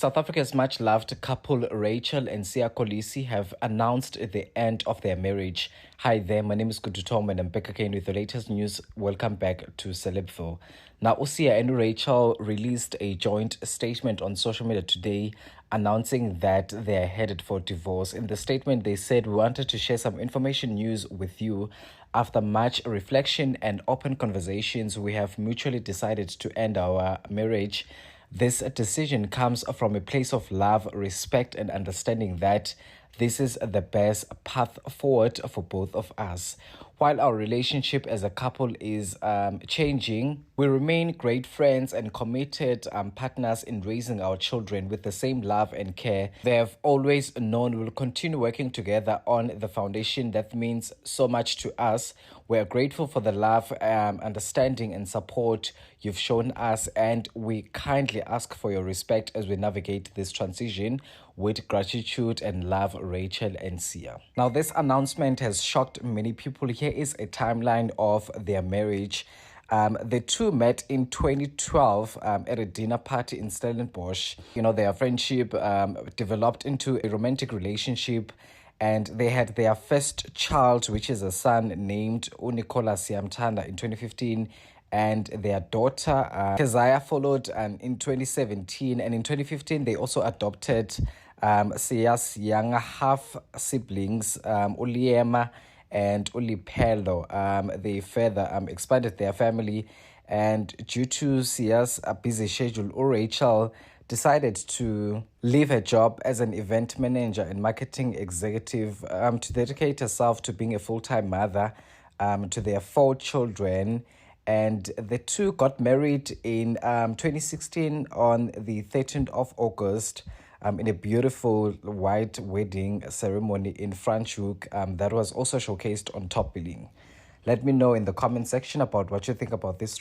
South Africa's much loved couple Rachel and Kolisi have announced the end of their marriage. Hi there, my name is Kudu Tom and I'm back again with the latest news. Welcome back to Celebville. Now, Usia and Rachel released a joint statement on social media today announcing that they are headed for divorce. In the statement, they said, "We wanted to share some information news with you. After much reflection and open conversations, we have mutually decided to end our marriage. This decision comes from a place of love, respect, and understanding that this is the best path forward for both of us. While our relationship as a couple is changing, we remain great friends and committed partners in raising our children with the same love and care they have always known. We'll continue working together on the foundation that means so much to us. We are grateful for the love, understanding, and support you've shown us, and we kindly ask for your respect as we navigate this transition with gratitude and love, Rachel and Sia." Now, this announcement has shocked many people. Here is a timeline of their marriage. The two met in 2012 at a dinner party in Stellenbosch. Their friendship developed into a romantic relationship, and they had their first child, which is a son named Kolisi in 2015. And their daughter, Keziah, followed in 2017. And in 2015, they also adopted Sia's young half-siblings, Uliema and Ulipelo. They further expanded their family. And due to Sia's busy schedule, Rachel decided to leave her job as an event manager and marketing executive to dedicate herself to being a full-time mother to their 4 children. And the two got married in 2016 on the 13th of August in a beautiful white wedding ceremony in Franschhoek that was also showcased on Top Billing. Let me know in the comment section about what you think about this.